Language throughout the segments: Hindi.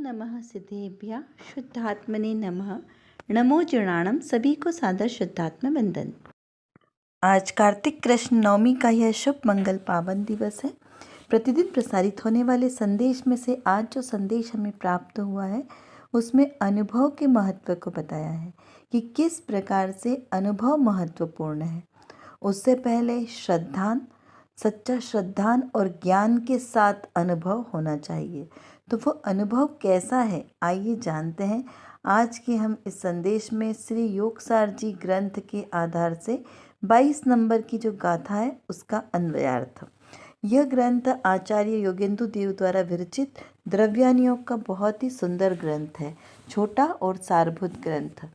नमः सिद्धेभ्यः शुद्धात्मने नमः। नमो जीर्णाणम। सभी को सादर शुद्धात्म वंदन। आज कार्तिक कृष्ण नवमी का यह शुभ मंगल पावन दिवस है। प्रतिदिन प्रसारित होने वाले संदेश में से आज जो संदेश हमें प्राप्त हुआ है उसमें अनुभव के महत्व को बताया है कि किस प्रकार से अनुभव महत्वपूर्ण है। उससे पहले सच्चा श्रद्धान और ज्ञान के साथ अनुभव होना चाहिए। तो वो अनुभव कैसा है, आइए जानते हैं। आज के हम इस संदेश में श्री योगसार जी ग्रंथ के आधार से 22 नंबर की जो गाथा है उसका अन्वयार्थ। यह ग्रंथ आचार्य योगेंदु देव द्वारा विरचित द्रव्यान योग का बहुत ही सुंदर ग्रंथ है, छोटा और सारभूत ग्रंथ।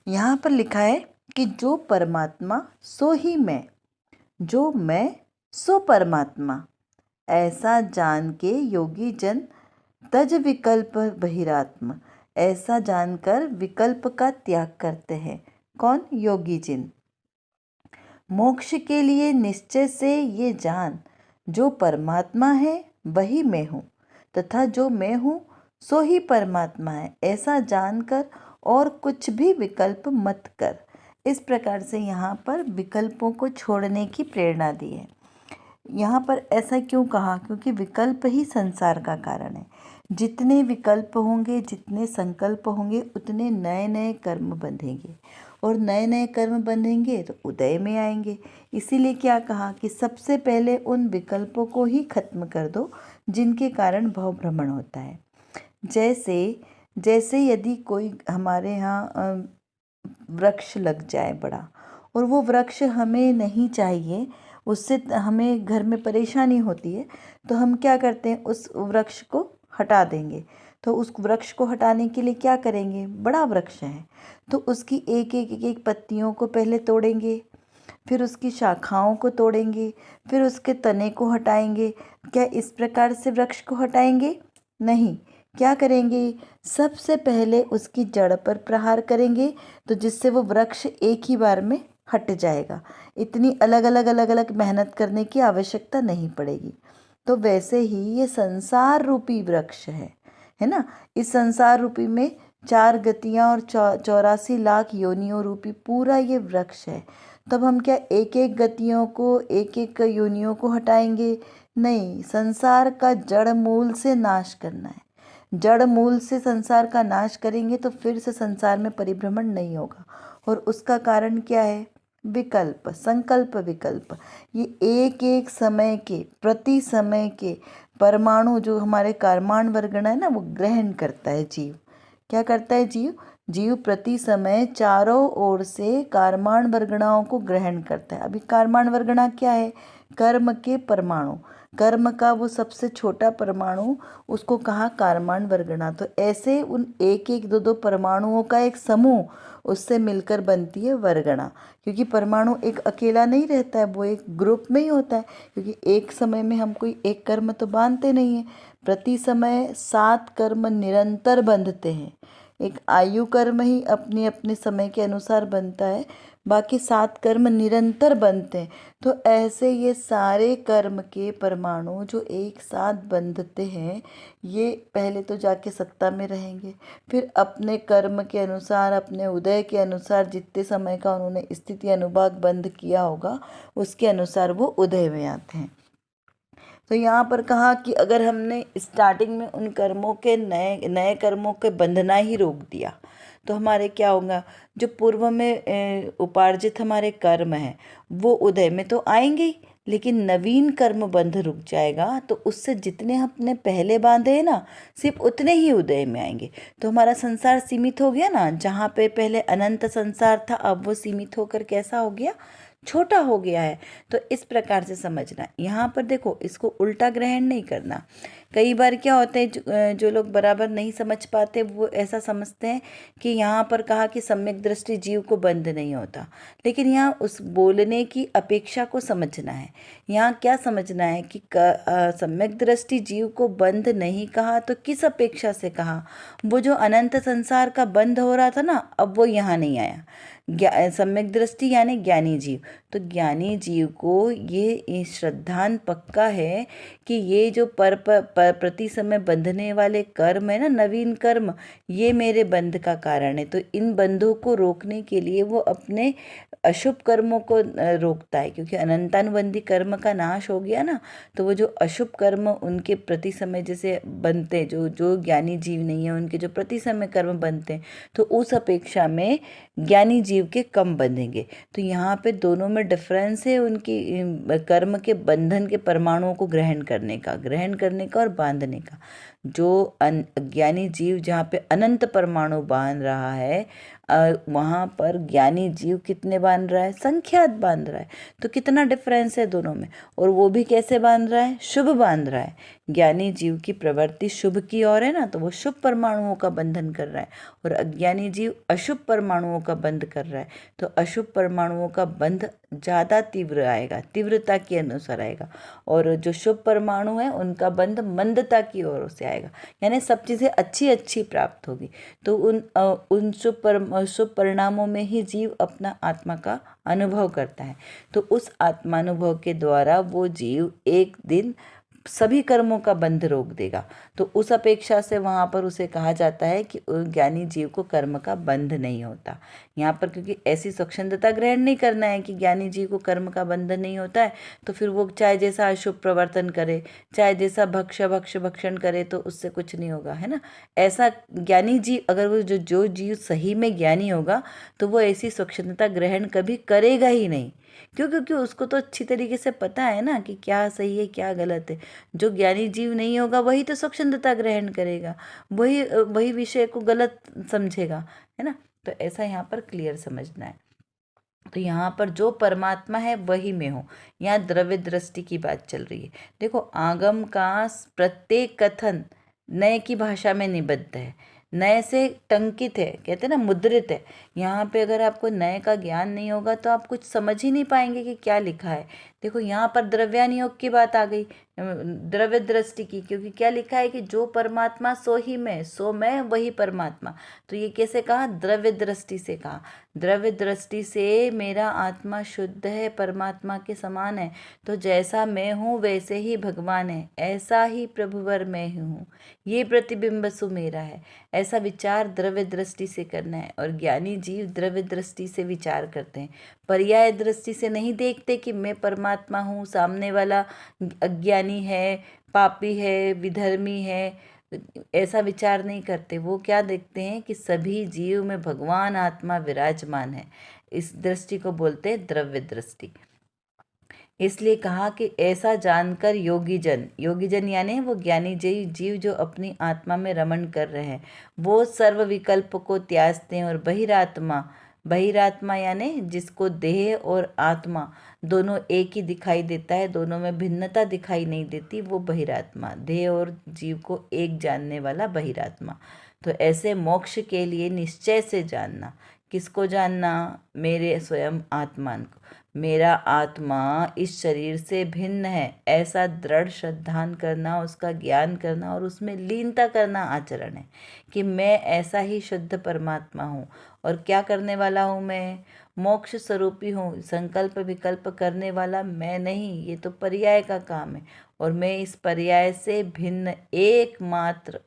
यहाँ पर लिखा है कि जो परमात्मा सो ही मैं, जो मैं सो परमात्मा, ऐसा जान के योगी जन तज विकल्प बहिरात्म। ऐसा जानकर विकल्प का त्याग करते हैं। कौन? योगी जिन। मोक्ष के लिए निश्चय से ये जान, जो परमात्मा है वही मैं हूँ, तथा जो मैं हूँ सो ही परमात्मा है। ऐसा जानकर और कुछ भी विकल्प मत कर। इस प्रकार से यहाँ पर विकल्पों को छोड़ने की प्रेरणा दी है। यहाँ पर ऐसा क्यों कहा? क्योंकि विकल्प ही संसार का कारण है। जितने विकल्प होंगे, जितने संकल्प होंगे, उतने नए नए कर्म बंधेंगे, और नए नए कर्म बंधेंगे तो उदय में आएंगे। इसीलिए क्या कहा कि सबसे पहले उन विकल्पों को ही खत्म कर दो जिनके कारण भव भ्रमण होता है। जैसे यदि कोई हमारे यहाँ वृक्ष लग जाए बड़ा, और वो वृक्ष हमें नहीं चाहिए, उससे हमें घर में परेशानी होती है, तो हम क्या करते हैं? उस वृक्ष को हटा देंगे। तो उस वृक्ष को हटाने के लिए क्या करेंगे? बड़ा वृक्ष है तो उसकी एक पत्तियों को पहले तोड़ेंगे, फिर उसकी शाखाओं को तोड़ेंगे, फिर उसके तने को हटाएंगे। क्या इस प्रकार से वृक्ष को हटाएंगे? नहीं। क्या करेंगे? सबसे पहले उसकी जड़ पर प्रहार करेंगे, तो जिससे वो वृक्ष एक ही बार में हट जाएगा। इतनी अलग अलग मेहनत करने की आवश्यकता नहीं पड़ेगी। तो वैसे ही ये संसार रूपी वृक्ष है ना। इस संसार रूपी में 4 गतियाँ और 84 लाख योनियों रूपी पूरा ये वृक्ष है। तब हम क्या एक एक गतियों को, एक एक योनियों को हटाएंगे? नहीं, संसार का जड़ मूल से नाश करना है। जड़ मूल से संसार का नाश करेंगे तो फिर से संसार में परिभ्रमण नहीं होगा। और उसका कारण क्या है? विकल्प, संकल्प विकल्प। ये एक एक समय के, प्रति समय के परमाणु जो हमारे कर्माण वर्गण है ना, वो ग्रहण करता है जीव। क्या करता है जीव प्रति समय चारों ओर से कर्माण वर्गणाओं को ग्रहण करता है। अभी कर्माण वर्गणा क्या है? कर्म के परमाणु, कर्म का वो सबसे छोटा परमाणु, उसको कहा कर्माण वर्गणा। तो ऐसे उन एक एक दो परमाणुओं का एक समूह, उससे मिलकर बनती है वर्गणा। क्योंकि परमाणु एक अकेला नहीं रहता है, वो एक ग्रुप में ही होता है। क्योंकि एक समय में हम कोई एक कर्म तो बांधते नहीं हैं। प्रति समय 7 कर्म निरंतर बंधते हैं। एक आयु कर्म ही अपने अपने समय के अनुसार बनता है, बाकी 7 कर्म निरंतर बनते हैं। तो ऐसे ये सारे कर्म के परमाणु जो एक साथ बंधते हैं, ये पहले तो जाके सत्ता में रहेंगे, फिर अपने कर्म के अनुसार, अपने उदय के अनुसार, जितने समय का उन्होंने स्थिति अनुभाग बंध किया होगा उसके अनुसार वो उदय में आते हैं। तो यहाँ पर कहा कि अगर हमने स्टार्टिंग में उन कर्मों के नए कर्मों के बंधना ही रोक दिया तो हमारे क्या होगा? जो पूर्व में उपार्जित हमारे कर्म हैं वो उदय में तो आएंगे ही, लेकिन नवीन कर्म बंध रुक जाएगा। तो उससे जितने हमने पहले बांधे हैं ना, सिर्फ उतने ही उदय में आएंगे। तो हमारा संसार सीमित हो गया ना। जहाँ पे पहले अनंत संसार था, अब वो सीमित होकर कैसा हो गया? छोटा हो गया है। तो इस प्रकार से समझना। यहाँ पर देखो, इसको उल्टा ग्रहण नहीं करना। कई बार क्या होता है, जो लोग बराबर नहीं समझ पाते वो ऐसा समझते हैं कि यहाँ पर कहा कि सम्यक दृष्टि जीव को बंध नहीं होता, लेकिन यहाँ उस बोलने की अपेक्षा को समझना है। यहाँ क्या समझना है कि सम्यक दृष्टि जीव को बंध नहीं कहा तो किस अपेक्षा से कहा? वो जो अनंत संसार का बंध हो रहा था ना, अब वो यहाँ नहीं आया। सम्यक दृष्टि यानी ज्ञानी जीव। तो ज्ञानी जीव को ये श्रद्धांत पक्का है कि ये जो प्रति समय बंधने वाले कर्म है ना, नवीन कर्म, ये मेरे बंध का कारण है। तो इन बंधों को रोकने के लिए वो अपने अशुभ कर्मों को रोकता है, क्योंकि अनंतानुबंधी कर्म का नाश हो गया ना। तो वो जो अशुभ कर्म उनके प्रति समय जैसे बनते, जो जो ज्ञानी जीव नहीं है उनके जो प्रति समय कर्म बनते हैं, तो उस अपेक्षा में ज्ञानी जीव के कम बंधेंगे। तो यहाँ पे दोनों में डिफरेंस है उनकी कर्म के बंधन के परमाणुओं को ग्रहण करने का और बांधने का। जो अज्ञानी जीव जहाँ पे अनंत परमाणु बांध रहा है, वहाँ पर ज्ञानी जीव कितने बांध रहा है? संख्यात बांध रहा है। तो कितना डिफरेंस है दोनों में। और वो भी कैसे बांध रहा है? शुभ बांध रहा है। ज्ञानी जीव की प्रवृत्ति शुभ की ओर है ना, तो वो शुभ परमाणुओं का बंधन कर रहा है, और अज्ञानी जीव अशुभ परमाणुओं का बंध कर रहा है। तो अशुभ परमाणुओं का बंध ज़्यादा तीव्र आएगा, तीव्रता के अनुसार आएगा, और जो शुभ परमाणु है उनका बंध मंदता की ओर से आएगा, यानी सब चीज़ें अच्छी अच्छी प्राप्त होगी। तो उन शुभ परिणामों में ही जीव अपना आत्मा का अनुभव करता है। तो उस आत्मानुभव के द्वारा वो जीव एक दिन सभी कर्मों का बंध रोक देगा। तो उस अपेक्षा से वहाँ पर उसे कहा जाता है कि ज्ञानी जीव को कर्म का बंध नहीं होता। यहाँ पर क्योंकि ऐसी स्वच्छंदता ग्रहण नहीं करना है कि ज्ञानी जीव को कर्म का बंधन नहीं होता है, तो फिर वो चाहे जैसा अशुभ प्रवर्तन करे, चाहे जैसा भक्षण करे, तो उससे कुछ नहीं होगा, है ना। ऐसा ज्ञानी जीव, अगर वो जो जीव सही में ज्ञानी होगा, तो वो ऐसी स्वच्छंदता ग्रहण कभी करेगा ही नहीं। क्यों? क्योंकि उसको तो अच्छी तरीके से पता है ना कि क्या सही है क्या गलत है। जो ज्ञानी जीव नहीं होगा वही तो स्वच्छंदता ग्रहण करेगा, वही विषय को गलत समझेगा, है ना। तो ऐसा यहाँ पर क्लियर समझना है। तो यहाँ पर जो परमात्मा है वही मैं हूँ। यहाँ द्रव्य दृष्टि की बात चल रही है। देखो, आगम का प्रत्येक कथन नए की भाषा में निबद्ध है, नए से टंकित है, कहते हैं ना, मुद्रित है। यहाँ पे अगर आपको नए का ज्ञान नहीं होगा तो आप कुछ समझ ही नहीं पाएंगे कि क्या लिखा है। देखो, यहाँ पर द्रव्यानुयोग की बात आ गई, द्रव्य दृष्टि की, क्योंकि क्या लिखा है कि जो परमात्मा सो ही मैं, सो मैं वही परमात्मा। तो ये कैसे कहा? द्रव्य दृष्टि से कहा। द्रव्य दृष्टि से मेरा आत्मा शुद्ध है, परमात्मा के समान है। तो जैसा मैं हूँ वैसे ही भगवान है, ऐसा ही प्रभुवर मैं हूँ, ये प्रतिबिंब सु मेरा है। ऐसा विचार द्रव्य दृष्टि से करना है। और ज्ञानी जीव द्रव्य दृष्टि से विचार करते हैं, पर्याय दृष्टि से नहीं देखते कि मैं परमात्मा हूँ, सामने वाला अज्ञानी है, पापी है, विधर्मी है, ऐसा विचार नहीं करते। वो क्या देखते हैं कि सभी जीव में भगवान आत्मा विराजमान है। इस दृष्टि को बोलते हैं द्रव्य दृष्टि। इसलिए कहा कि ऐसा जानकर योगीजन यानी वो ज्ञानी जीव जो अपनी आत्मा में रमण कर रहे हैं, वो सर्व विकल्प को त्यागते हैं। और बहिरात्मा यानी जिसको देह और आत्मा दोनों एक ही दिखाई देता है, दोनों में भिन्नता दिखाई नहीं देती, वो बहिरात्मा, देह और जीव को एक जानने वाला बहिरात्मा। तो ऐसे मोक्ष के लिए निश्चय से जानना, किसको जानना? मेरे स्वयं आत्मान को। मेरा आत्मा इस शरीर से भिन्न है, ऐसा दृढ़ श्रद्धान करना, उसका ज्ञान करना और उसमें लीनता करना आचरण है कि मैं ऐसा ही शुद्ध परमात्मा हूँ। और क्या करने वाला हूँ? मैं मोक्ष स्वरूपी हूँ। संकल्प विकल्प करने वाला मैं नहीं, ये तो पर्याय का काम है। और मैं इस पर्याय से भिन्न एकमात्र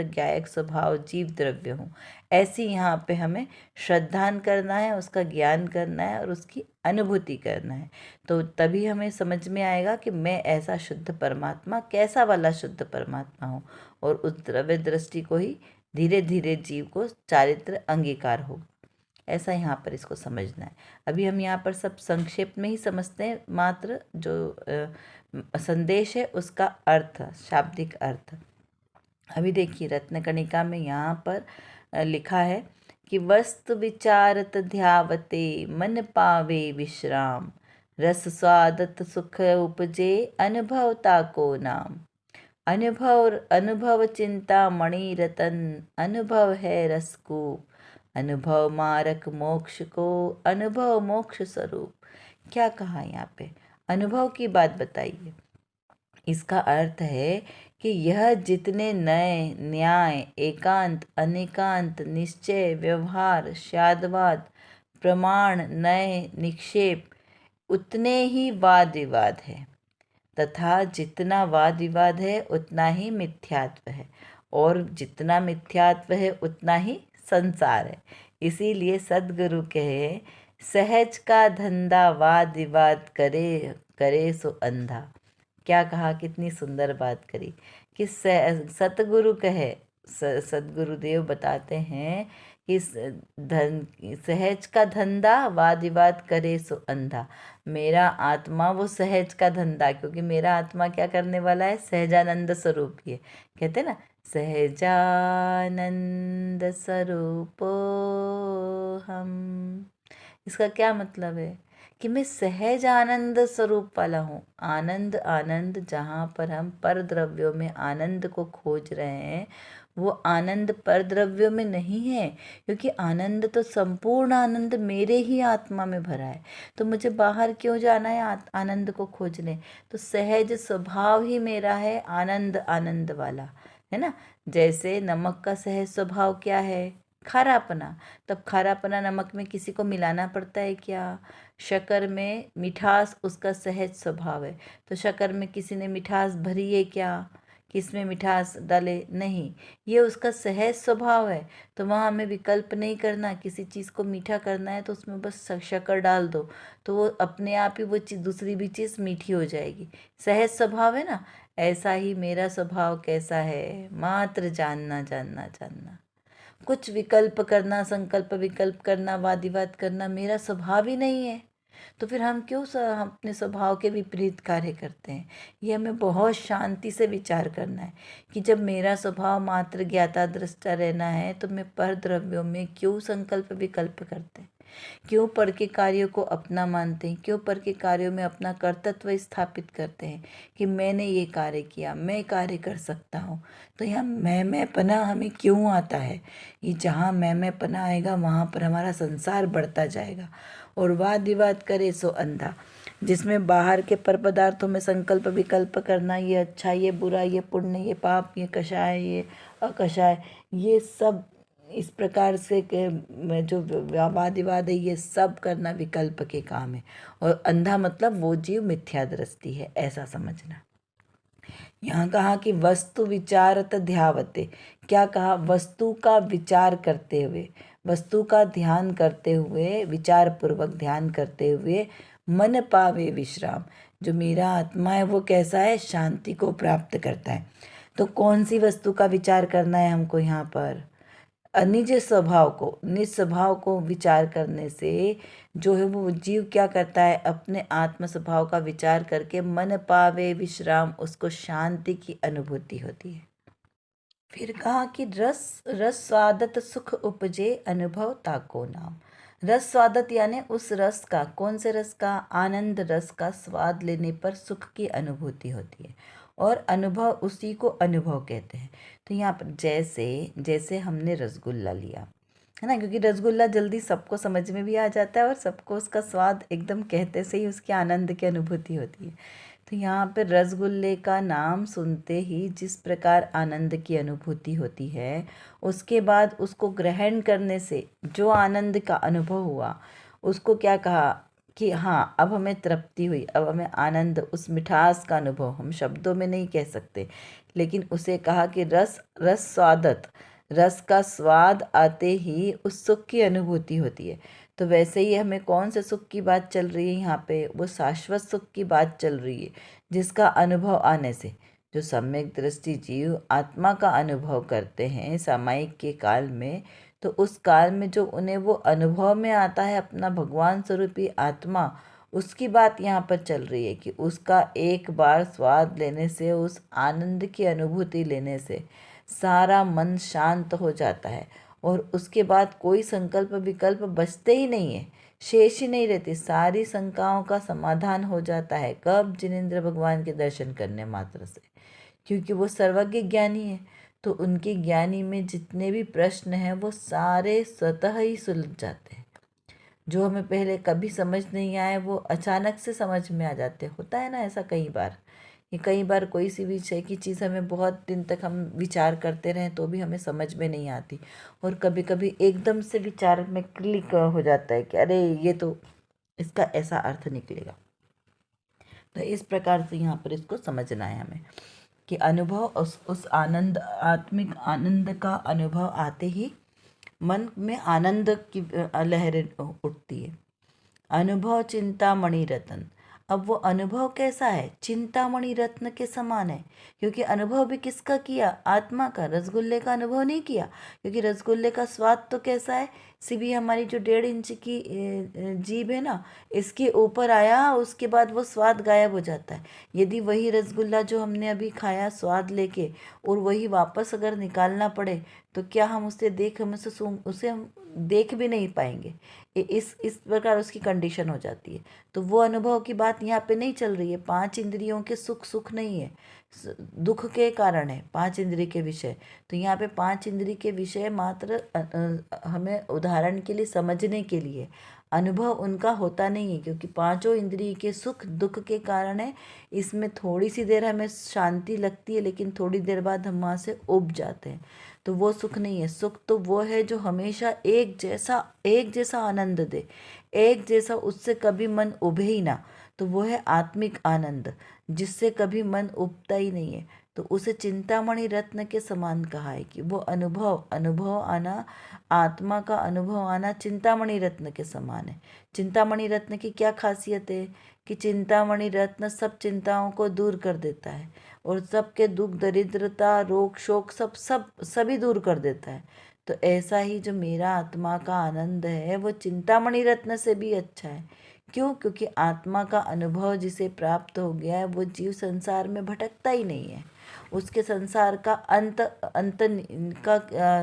ज्ञायक स्वभाव जीव द्रव्य हूँ। ऐसी यहाँ पे हमें श्रद्धान करना है, उसका ज्ञान करना है और उसकी अनुभूति करना है। तो तभी हमें समझ में आएगा कि मैं ऐसा शुद्ध परमात्मा, कैसा वाला शुद्ध परमात्मा हूँ। और उस द्रव्य दृष्टि को ही धीरे धीरे जीव को चारित्र अंगीकार होगा। ऐसा यहाँ पर इसको समझना है। अभी हम यहाँ पर सब संक्षेप में ही समझते हैं, मात्र जो संदेश है उसका अर्थ, शाब्दिक अर्थ। अभी देखिए रत्नकणिका में यहाँ पर लिखा है कि वस्तु विचारत ध्यावते मन पावे विश्राम, रस स्वादत सुख उपजे अनुभवता को नाम। अनुभव चिंता मणि रतन, अनुभव है रस को, अनुभव मारक मोक्ष को, अनुभव मोक्ष स्वरूप। क्या कहा यहाँ पे? अनुभव की बात बताइए। इसका अर्थ है कि यह जितने नए, न्याय, एकांत, अनेकांत, निश्चय, व्यवहार, शादवाद, प्रमाण नए निक्षेप उतने ही वाद विवाद है, तथा जितना वाद विवाद है उतना ही मिथ्यात्व है, और जितना मिथ्यात्व है उतना ही संसार है। इसीलिए सद्गुरु कहे, सहज का धंधा वाद विवाद करे करे सो अंधा। क्या कहा, कितनी सुंदर बात करी कि सतगुरु कहे, सदगुरुदेव बताते हैं कि सहज का धंधा वाद विवाद करे सो अंधा। मेरा आत्मा वो सहज का धंधा, क्योंकि मेरा आत्मा क्या करने वाला है, सहजानंद स्वरूप ही है। कहते हैं ना, सहजानंद स्वरूपो हम। इसका क्या मतलब है कि मैं सहज आनंद स्वरूप वाला हूँ। आनंद आनंद, जहाँ पर हम पर द्रव्यों में आनंद को खोज रहे हैं, वो आनंद पर द्रव्यों में नहीं है, क्योंकि आनंद तो संपूर्ण आनंद मेरे ही आत्मा में भरा है। तो मुझे बाहर क्यों जाना है आनंद को खोजने? तो सहज स्वभाव ही मेरा है आनंद आनंद वाला, है ना। जैसे नमक का सहज स्वभाव क्या है, खारापना। तब खारापना नमक में किसी को मिलाना पड़ता है क्या? शक्कर में मिठास उसका सहज स्वभाव है, तो शक्कर में किसी ने मिठास भरी है क्या? किसमें मिठास डाले? नहीं, ये उसका सहज स्वभाव है। तो वहाँ हमें विकल्प नहीं करना, किसी चीज़ को मीठा करना है तो उसमें बस शक्कर डाल दो, तो वो अपने आप ही वो चीज़, दूसरी भी चीज़ मीठी हो जाएगी। सहज स्वभाव है ना। ऐसा ही मेरा स्वभाव कैसा है, मात्र जानना जानना जानना। कुछ विकल्प करना, संकल्प विकल्प करना, वाद विवाद करना मेरा स्वभाव ही नहीं है। तो फिर हम क्यों हम अपने स्वभाव के विपरीत कार्य करते हैं? ये हमें बहुत शांति से विचार करना है कि जब मेरा स्वभाव मात्र ज्ञाता दृष्टा रहना है, तो मैं पर द्रव्यों में क्यों संकल्प विकल्प करते हैं? क्यों पर के कार्यों को अपना मानते हैं? क्यों पर के कार्यों में अपना कर्तृत्व स्थापित करते हैं कि मैंने ये कार्य किया, मैं कार्य कर सकता हूँ? तो यहाँ मैंपना हमें क्यों आता है? ये जहाँ मैंपना आएगा वहाँ पर हमारा संसार बढ़ता जाएगा। और वाद विवाद करे सो अंधा, जिसमें बाहर के पर पदार्थों में संकल्प विकल्प करना, ये अच्छा, ये बुरा, ये पुण्य, ये पाप, ये कषाय, ये अकषाय, ये सब इस प्रकार से जो वाद विवाद है, ये सब करना विकल्प के काम है। और अंधा मतलब वो जीव मिथ्या दृष्टि है, ऐसा समझना। यहाँ कहा कि वस्तु विचारत ध्यावते। क्या कहा? वस्तु का विचार करते हुए, वस्तु का ध्यान करते हुए, विचार पूर्वक ध्यान करते हुए मन पावे विश्राम। जो मेरा आत्मा है वो कैसा है? शांति को प्राप्त करता है। तो कौन सी वस्तु का विचार करना है हमको यहाँ पर? निज स्वभाव को, निज स्वभाव को विचार करने से जो है वो जीव क्या करता है? अपने आत्म स्वभाव का विचार करके मन पावे विश्राम, उसको शांति की अनुभूति होती है। फिर कहा कि रस रस स्वादत सुख उपजे अनुभव ताको नाम। रस स्वादत यानी उस रस का, कौन से रस का? आनंद रस का स्वाद लेने पर सुख की अनुभूति होती है, और अनुभव उसी को अनुभव कहते हैं। तो यहाँ पर जैसे जैसे हमने रसगुल्ला लिया, है ना, क्योंकि रसगुल्ला जल्दी सबको समझ में भी आ जाता है और सबको उसका स्वाद एकदम कहते से ही उसके आनंद की अनुभूति होती है। तो यहाँ पे रसगुल्ले का नाम सुनते ही जिस प्रकार आनंद की अनुभूति होती है, उसके बाद उसको ग्रहण करने से जो आनंद का अनुभव हुआ, उसको क्या कहा कि हाँ, अब हमें तृप्ति हुई, अब हमें आनंद, उस मिठास का अनुभव हम शब्दों में नहीं कह सकते, लेकिन उसे कहा कि रस रस स्वादत, रस का स्वाद आते ही उस सुख की अनुभूति होती है। तो वैसे ही हमें कौन से सुख की बात चल रही है यहाँ पे? वो शाश्वत सुख की बात चल रही है, जिसका अनुभव आने से जो सम्यक दृष्टि जीव आत्मा का अनुभव करते हैं सामायिक के काल में, तो उस काल में जो उन्हें वो अनुभव में आता है अपना भगवान स्वरूपी आत्मा, उसकी बात यहाँ पर चल रही है कि उसका एक बार स्वाद लेने से, उस आनंद की अनुभूति लेने से सारा मन शांत हो जाता है, और उसके बाद कोई संकल्प विकल्प बचते ही नहीं है, शेष ही नहीं रहती, सारी शंकाओं का समाधान हो जाता है। कब? जिनेंद्र भगवान के दर्शन करने मात्र से, क्योंकि वो सर्वज्ञ ज्ञानी है। तो उनके ज्ञानी में जितने भी प्रश्न हैं वो सारे स्वतः ही सुलझ जाते हैं। जो हमें पहले कभी समझ नहीं आए वो अचानक से समझ में आ जाते। होता है ना ऐसा कई बार ये कई बार कोई सी विषय की चीज़ हमें बहुत दिन तक हम विचार करते रहें तो भी हमें समझ में नहीं आती, और कभी कभी एकदम से विचार में क्लिक हो जाता है कि अरे ये तो इसका ऐसा अर्थ निकलेगा। तो इस प्रकार से यहाँ पर इसको समझना है हमें कि अनुभव उस आनंद, आत्मिक आनंद का अनुभव आते ही मन में आनंद की लहरें उठती है। अनुभव चिंतामणि रत्न। अब वो अनुभव कैसा है? चिंतामणि रत्न के समान है, क्योंकि अनुभव भी किसका किया? आत्मा का। रसगुल्ले का अनुभव नहीं किया, क्योंकि रसगुल्ले का स्वाद तो कैसा है, सीधी हमारी जो 1.5 इंच की जीभ है ना, इसके ऊपर आया, उसके बाद वो स्वाद गायब हो जाता है। यदि वही रसगुल्ला जो हमने अभी खाया स्वाद लेके, और वही वापस अगर निकालना पड़े तो क्या हम उसे हम देख भी नहीं पाएंगे। इस प्रकार उसकी कंडीशन हो जाती है। तो वो अनुभव की बात यहाँ पे नहीं चल रही है। 5 इंद्रियों के सुख नहीं है, दुख के कारण है 5 इंद्रिय के विषय। तो यहाँ पे 5 इंद्रिय के विषय मात्र हमें उदाहरण के लिए समझने के लिए, अनुभव उनका होता नहीं है, क्योंकि पांचों इंद्रिय के सुख दुख के कारण है। इसमें थोड़ी सी देर हमें शांति लगती है, लेकिन थोड़ी देर बाद हम वहाँ से उब जाते हैं। तो वो सुख नहीं है। सुख तो वो है जो हमेशा एक जैसा आनंद दे, एक जैसा, उससे कभी मन उभे ही ना। तो वो है आत्मिक आनंद, जिससे कभी मन उबता ही नहीं है। तो उसे चिंतामणि रत्न के समान कहा है कि वो अनुभव आना, आत्मा का अनुभव आना चिंतामणि रत्न के समान है। चिंतामणि रत्न की क्या खासियत है कि चिंतामणि रत्न सब चिंताओं को दूर कर देता है, और सबके दुख दरिद्रता रोग शोक सभी दूर कर देता है। तो ऐसा ही जो मेरा आत्मा का आनंद है वो चिंतामणि रत्न से भी अच्छा है। क्यों? क्योंकि आत्मा का अनुभव जिसे प्राप्त हो गया है वो जीव संसार में भटकता ही नहीं है। उसके संसार का अंत का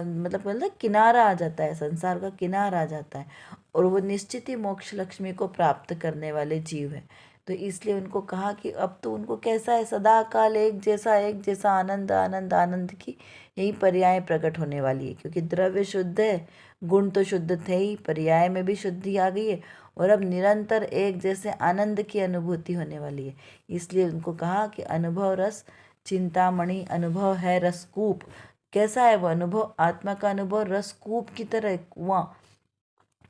मतलब किनारा आ जाता है, संसार का किनारा आ जाता है, और वो निश्चित ही मोक्ष लक्ष्मी को प्राप्त करने वाले जीव है। तो इसलिए उनको कहा कि अब तो उनको कैसा है, सदा काल एक जैसा आनंद आनंद आनंद की यही पर्याय प्रकट होने वाली है। क्योंकि द्रव्य शुद्ध है, गुण तो शुद्ध थे ही, पर्याय में भी शुद्धि आ गई है, और अब निरंतर एक जैसे आनंद की अनुभूति होने वाली है। इसलिए उनको कहा कि अनुभव रस चिंतामणि अनुभव है रसकूप। कैसा है वो अनुभव? आत्मा का अनुभव रसकूप की तरह, कुआं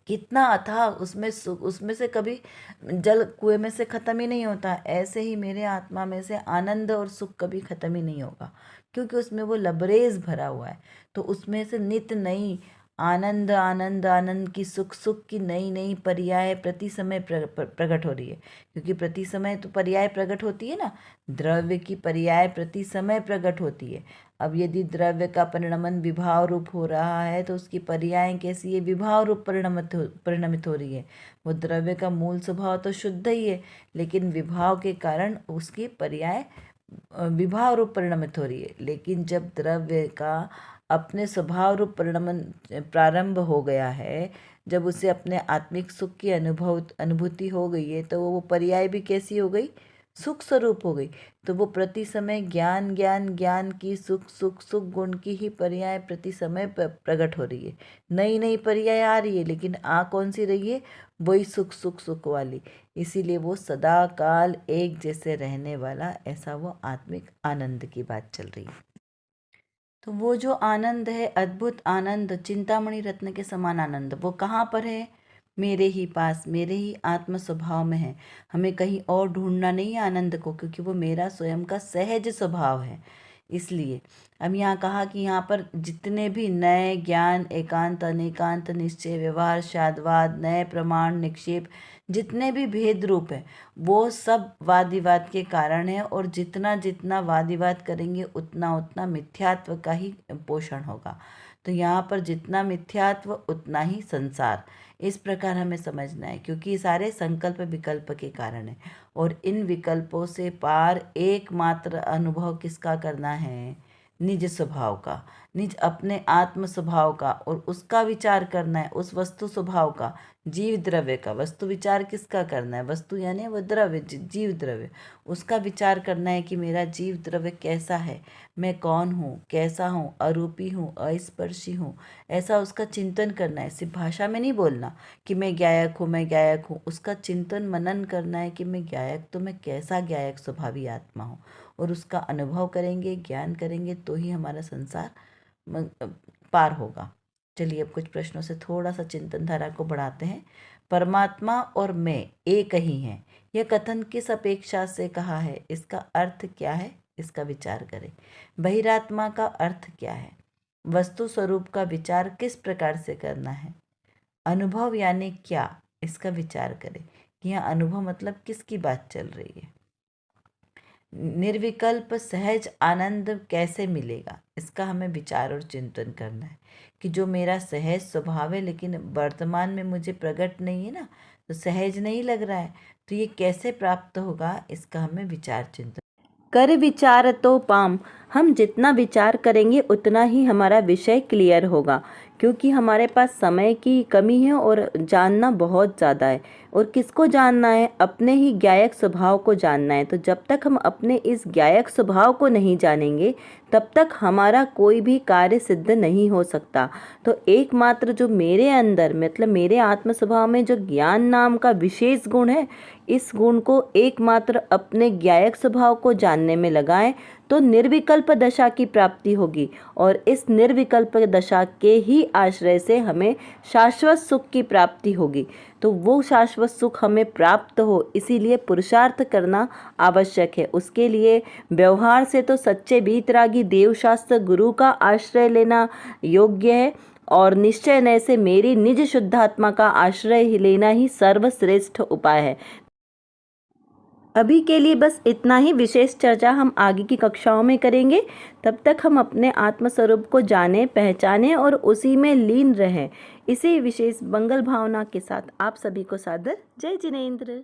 कितना अथाह, उसमें से कभी जल कुएं में से खत्म ही नहीं होता। ऐसे ही मेरे आत्मा में से आनंद और सुख कभी खत्म ही नहीं होगा, क्योंकि उसमें वो लबरेज भरा हुआ है। तो उसमें से नित्य नई आनंद आनंद आनंद की, सुख की नई नई पर्याय प्रति समय प्रकट हो रही है। क्योंकि प्रति समय तो पर्याय प्रकट होती है ना, द्रव्य की पर्याय प्रति समय प्रकट होती है। अब यदि द्रव्य का परिणमन विभाव रूप हो रहा है तो उसकी पर्याय कैसी है? विभाव रूप परिणमित हो रही है। वो द्रव्य का मूल स्वभाव तो शुद्ध ही है, लेकिन विभाव के कारण उसकी पर्याय विभाव रूप परिणमित हो रही है। लेकिन जब द्रव्य का अपने स्वभाव रूप परिणमन प्रारंभ हो गया है, जब उसे अपने आत्मिक सुख की अनुभूति हो गई है, तो वो पर्याय भी कैसी हो गई? सुख स्वरूप हो गई। तो वो प्रति समय ज्ञान ज्ञान ज्ञान की, सुख सुख सुख गुण की ही पर्याय प्रति समय प्रकट हो रही है। नई नई पर्याय आ रही है, लेकिन आ कौन सी रही है? वही सुख सुख सुख वाली। इसीलिए वो सदा काल एक जैसे रहने वाला, ऐसा वो आत्मिक आनंद की बात चल रही है। तो वो जो आनंद है, अद्भुत आनंद, चिंतामणि रत्न के समान आनंद, वो कहाँ पर है? मेरे ही पास, मेरे ही आत्म स्वभाव में है। हमें कहीं और ढूंढना नहीं है आनंद को, क्योंकि वो मेरा स्वयं का सहज स्वभाव है। इसलिए अब यहाँ कहा कि यहाँ पर जितने भी नए ज्ञान, एकांत अनेकांत, निश्चय व्यवहार शादवाद, नए प्रमाण निक्षेप, जितने भी भेद रूप है, वो सब वाद विवाद के कारण है। और जितना जितना वाद विवाद करेंगे उतना उतना मिथ्यात्व का ही पोषण होगा। तो यहाँ पर जितना मिथ्यात्व उतना ही संसार, इस प्रकार हमें समझना है। क्योंकि ये सारे संकल्प विकल्प के कारण है, और इन विकल्पों से पार एकमात्र अनुभव किसका करना है? निज स्वभाव का, निज अपने आत्म स्वभाव का, और उसका विचार करना है, उस वस्तु स्वभाव का, जीव द्रव्य का। वस्तु विचार किसका करना है? वस्तु यानी वो द्रव्य, जीव द्रव्य, उसका विचार करना है कि मेरा जीव द्रव्य कैसा है, मैं कौन हूँ, कैसा हूँ, अरूपी हूँ, अस्पर्शी हूँ, ऐसा उसका चिंतन करना है। सिर्फ भाषा में नहीं बोलना कि मैं गायक हूँ, मैं गायक हूँ। उसका चिंतन मनन करना है कि मैं गायक, तो मैं कैसा गायक स्वभावी आत्मा हूँ, और उसका अनुभव करेंगे, ज्ञान करेंगे, तो ही हमारा संसार पार होगा। चलिए अब कुछ प्रश्नों से थोड़ा सा चिंतन धारा को बढ़ाते हैं। परमात्मा और मैं एक ही हैं, यह कथन किस अपेक्षा से कहा है? इसका अर्थ क्या है? इसका विचार करें। बहिरात्मा का अर्थ क्या है? वस्तु स्वरूप का विचार किस प्रकार से करना है? अनुभव यानी क्या? इसका विचार करें कि यहाँ अनुभव मतलब किसकी बात चल रही है। निर्विकल्प सहज आनंद कैसे मिलेगा? इसका हमें विचार और चिंतन करना है कि जो मेरा सहज स्वभाव है लेकिन वर्तमान में मुझे प्रकट नहीं है ना, तो सहज नहीं लग रहा है, तो ये कैसे प्राप्त होगा? इसका हमें विचार चिंतन। कर विचार तो पाम, हम जितना विचार करेंगे उतना ही हमारा विषय क्लियर होगा, क्योंकि हमारे पास समय की कमी है और जानना बहुत ज़्यादा है। और किसको जानना है? अपने ही ज्ञायक स्वभाव को जानना है। तो जब तक हम अपने इस ज्ञायक स्वभाव को नहीं जानेंगे तब तक हमारा कोई भी कार्य सिद्ध नहीं हो सकता। तो एकमात्र जो मेरे अंदर मतलब मेरे आत्म स्वभाव में जो ज्ञान नाम का विशेष गुण है, इस गुण को एकमात्र अपने ज्ञायक स्वभाव को जानने में लगाएं तो निर्विकल्प दशा की प्राप्ति होगी। और इस निर्विकल्प दशा के ही आश्रय से हमें शाश्वत सुख की प्राप्ति होगी। तो वो शाश्वत सुख हमें प्राप्त हो, इसीलिए पुरुषार्थ करना आवश्यक है। उसके लिए व्यवहार से तो सच्चे वीतरागी देवशास्त्र गुरु का आश्रय लेना योग्य है, और निश्चय नय से मेरी निज शुद्धात्मा का आश्रय लेना ही सर्वश्रेष्ठ उपाय है। अभी के लिए बस इतना ही। विशेष चर्चा हम आगे की कक्षाओं में करेंगे। तब तक हम अपने आत्मस्वरूप को जानें, पहचानें और उसी में लीन रहें। इसी विशेष मंगल भावना के साथ आप सभी को सादर जय जिनेंद्र।